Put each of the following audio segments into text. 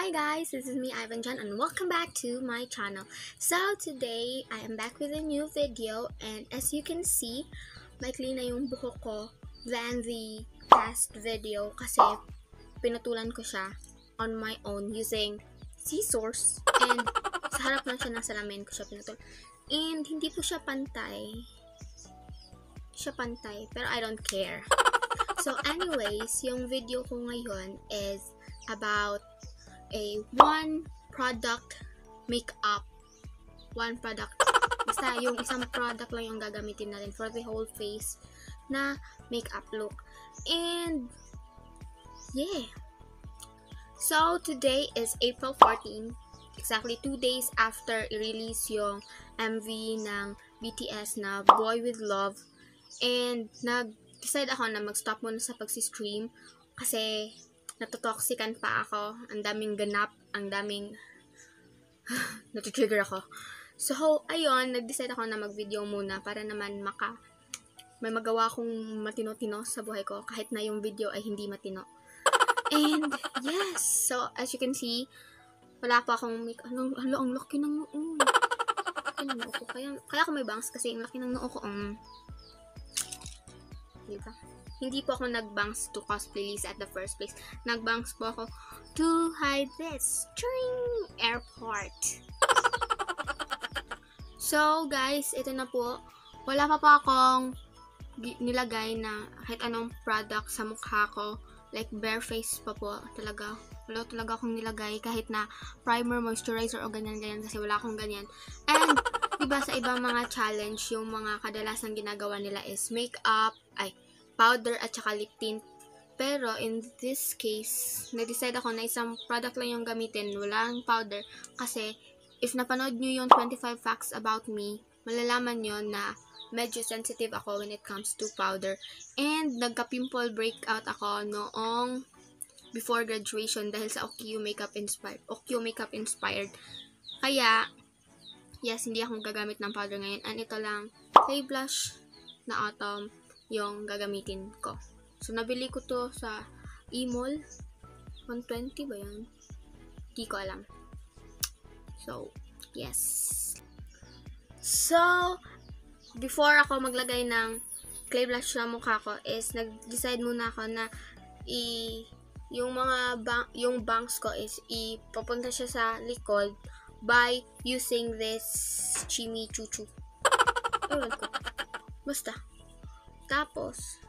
Hi guys, this is me Ivan Chan and welcome back to my channel. So today, I am back with a new video and as you can see, maikli na yung buhok ko than the past video kasi pinutulan ko siya on my own using scissors and sa harap lang siya ng salamin ko siya pinutol. And hindi po siya pantay. Pero I don't care. So anyways, yung video ko ngayon is about a one product makeup. Basta yung isang product lang yung gagamitin natin for the whole face na makeup look. And yeah. So today is April 14, exactly 2 days after i-release yung MV ng BTS na Boy With Love. And nag-decide ako na mag-stop muna sa pag-stream kasi natotoxican pa ako. Ang daming ganap, ang daming natitrigger ako. So, ayun, nag-decide ako na mag-video muna para naman may magawa akong matino-tino sa buhay ko kahit na yung video ay hindi matino. And yes, so as you can see, wala pa akong ang laki ng noo. Kaya ako may bangs kasi ang laki ng noo ko. Diba? Hindi po ako nag-bangs to cosplay Lisa at the first place. Nag-bangs po ako to hide this during airport. So, guys, ito na po. Wala pa akong nilagay na kahit anong product sa mukha ko. Like, bare face pa po. Wala talaga akong nilagay kahit na primer, moisturizer o ganyan-ganyan kasi wala akong ganyan. And, diba sa ibang mga challenge, yung mga kadalasan ginagawa nila is makeup, powder at saka lip tint. Pero in this case, na-decide ako na isang product lang yung gamitin, walang powder. Kasi if napanood nyo yung 25 facts about me, malalaman nyo na medyo sensitive ako when it comes to powder. And nagka-pimple breakout ako noong before graduation dahil sa Okyo Makeup Inspired. Kaya, yes, hindi ako gagamit ng powder ngayon. And ito lang, clay blush na autumn yung gagamitin ko. So, nabili ko to sa e-mall. 120 ba yan? Di ko alam. So, yes. So, before ako maglagay ng clay blush sa mukha ko is nag-decide muna ako na yung bangs ko is ipapunta siya sa likod by using this Chimmy Choo Choo. Ewan ko. Basta. Tapos,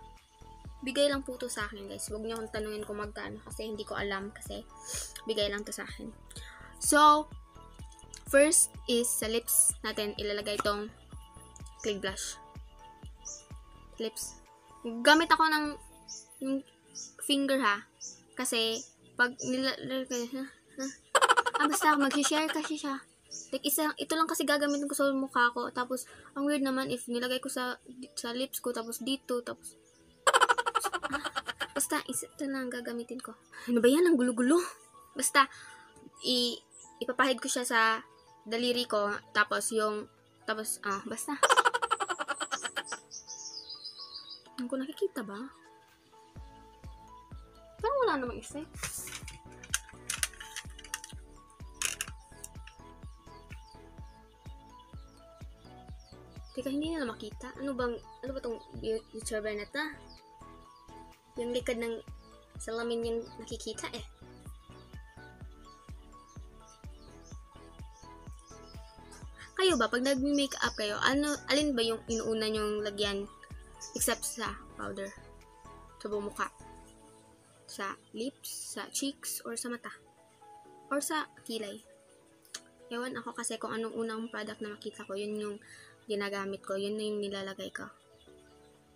bigay lang po to sa akin, guys. Huwag niyo akong tanungin kung magkano kasi hindi ko alam kasi bigay lang to sa akin. So, first is sa lips natin ilalagay itong clay blush. Lips. Gamit ako ng finger ha. Kasi, pag basta mag-share kasi siya. Like, ito lang kasi gagamitin ko sa mukha ko. Tapos, ang weird naman if nilagay ko sa lips ko, tapos dito, tapos basta, ito lang gagamitin ko. Ano ba yan? Ang gulo-gulo. Basta, ipapahid ko siya sa daliri ko, basta. Ang ko nakikita ba? Parang wala namang effect. Teka, hindi nila makita. Ano ba tong YouTuber na ta? Yung likod ng salamin yung nakikita eh. Kayo ba, pag nag-makeup kayo, alin ba yung inuuna nyong lagyan except sa powder? Sa buong mukha? Sa lips? Sa cheeks? Or sa mata? Or sa kilay? Ewan ako kasi kung anong unang product na makita ko, yun yung ginagamit ko, yun na yung nilalagay ko.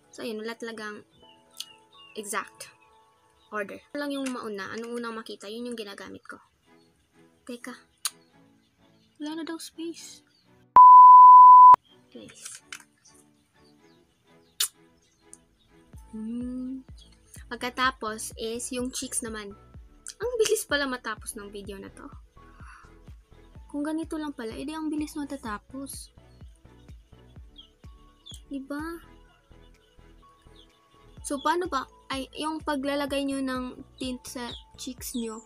So, yun, wala talagang exact order. Ano lang yung mauna, anong unang makita, yun yung ginagamit ko. Teka, wala na daw space. Guys. Pagkatapos is yung cheeks naman. Ang bilis pala matapos ng video na to. Kung ganito lang pala, edi ang bilis matatapos. Diba? So, paano ba? Yung paglalagay nyo ng tint sa cheeks nyo,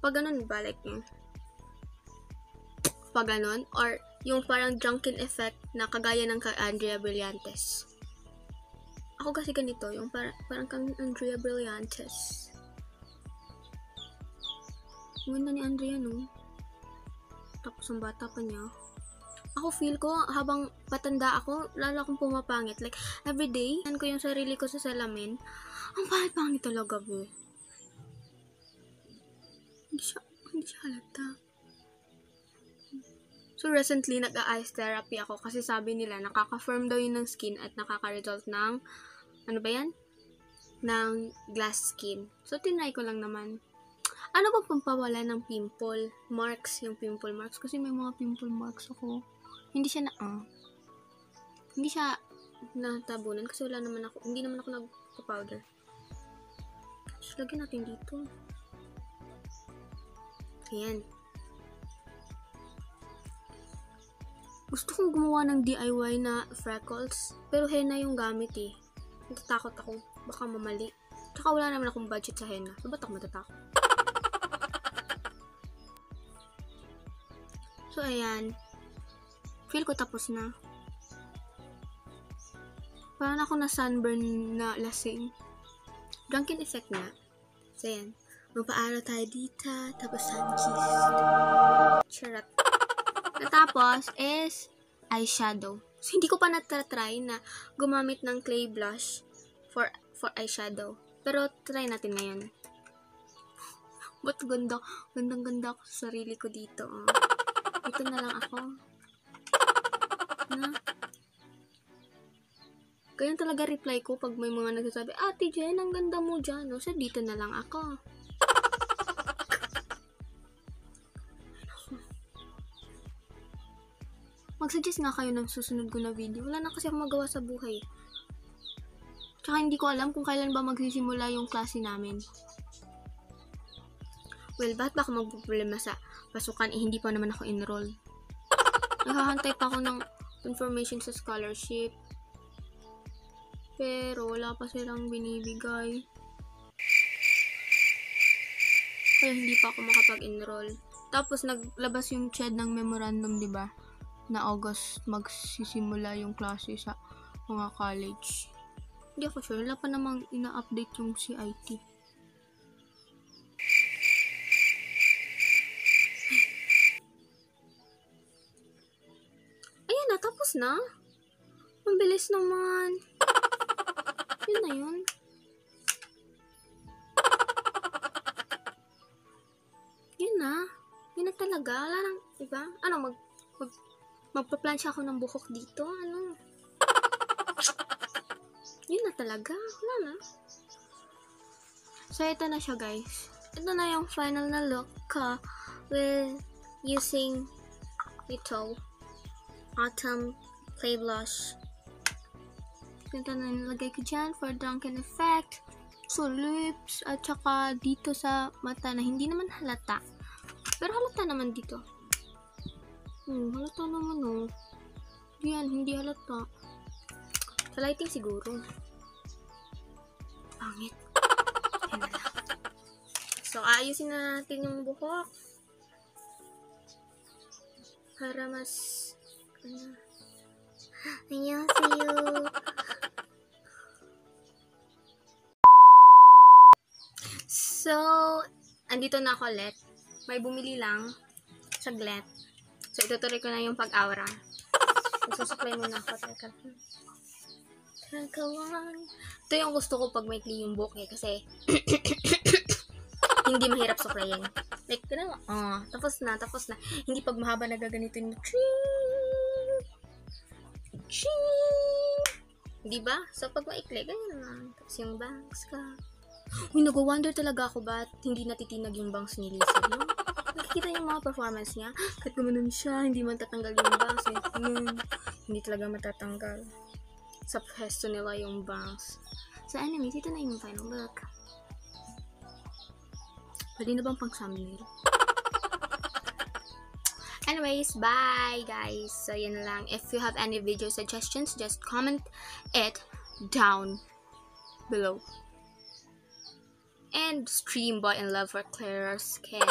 Pag ganun ba, like yung pag ganun, or yung parang drunken effect na kagaya ng kay Andrea Brillantes. Ako kasi ganito, yung parang kang Andrea Brillantes. Ganda ni Andrea, no? Tapos ang bata pa niya. Ako feel ko, habang patanda ako, lalo akong pumapangit. Like, everyday, ko yung sarili ko sa salamin. Ang pangit-pangit talaga, bro. Hindi siya halata. So, recently, nag-eyes therapy ako kasi sabi nila, nakaka-firm daw yun ng skin at nakaka-result ng, ano ba yan? Ng glass skin. So, tinry ko lang naman. Ano ba pampawala ng pimple marks? Yung pimple marks. Kasi may mga pimple marks ako. Hindi siya natabunan kasi hindi naman ako nagpa-powder. So, lagyan natin dito. Ayan. Gusto kong gumawa ng DIY na freckles, pero henna yung gamit eh. Natatakot ako. Baka mamali. Tsaka wala naman akong budget sa henna. So, ba't ako matatakot? So, ayan. Feel ko tapos na. Parang ako na sunburn na lasing. Drunken effect na. So, ayan. Magpaano tayo dito. Tapos sun-kissed. Charot. Natapos is eyeshadow. So, hindi ko pa natatry na gumamit ng clay blush for eyeshadow. Pero, try natin ngayon. Ba't ganda? Gandang-ganda ako sa sarili ko dito. Oh. Dito na lang ako. Na? Ganyan talaga reply ko pag may mga nagsasabi, Ate Jen, ang ganda mo dyan. No? So, dito na lang ako. Mag-suggest nga kayo ng susunod ko na video. Wala na kasi akong magawa sa buhay. Tsaka hindi ko alam kung kailan ba magsisimula yung klase namin. Well, bakit ba ako magpuproblema sa pasukan? Hindi pa naman ako enroll. Naghahantay pa ako ng information sa scholarship. Pero wala pa silang binibigay. Kaya hindi pa ako makapag-enroll. Tapos naglabas yung CHED ng memorandum, di ba? Na August magsisimula yung klase sa mga college. Hindi ako sure. Wala pa namang ina-update yung CIT. Ayan na, tapos na. Ang bilis naman. Yun na yun. Yun na. Yun na talaga. Wala nang, diba? Ano, magpa-plancha ako ng buhok dito. Ano? Yun na talaga. Wala na. So, ito na siya, guys. Ito na yung final na look with using ito. Autumn Clay Blush. Ito na nilagay ko dyan for drunken effect. So, lips. At saka dito sa mata na hindi naman halata. Pero halata naman dito. Halata naman, oh. Yan, hindi halata. Sa lighting siguro. Pangit. Yan na lang. So, ayusin na natin yung buhok. Para mas... Annyeonghaseyo. So, andito na ako ulit. May bumili lang. Saglit. So, itutuloy ko na yung pag-aura. Magsusupply muna ako. Teka lang. Ito yung gusto ko pag may clean yung buhok eh. Kasi, hindi mahirap supplyin. Like, gano'n. Tapos na. Hindi pag mahaba na gaganito yung diba? So, pag maikli, ganyan lang. Tapos yung bangs ka. Uy, nag-wonder talaga ako ba't hindi natitinag yung bangs ni Lisa. No? Nakikita yung mga performance niya. Kahit gumanon siya, hindi man tatanggal yung bangs. Hindi talaga matatanggal. Sa pwesto nila yung bangs. So, anyways, ito na yung final look. Pwede na bang pang thumbnail? Anyways, bye guys. So, yun lang. If you have any video suggestions, just comment it down below. and stream Boy in Love for clearer skin.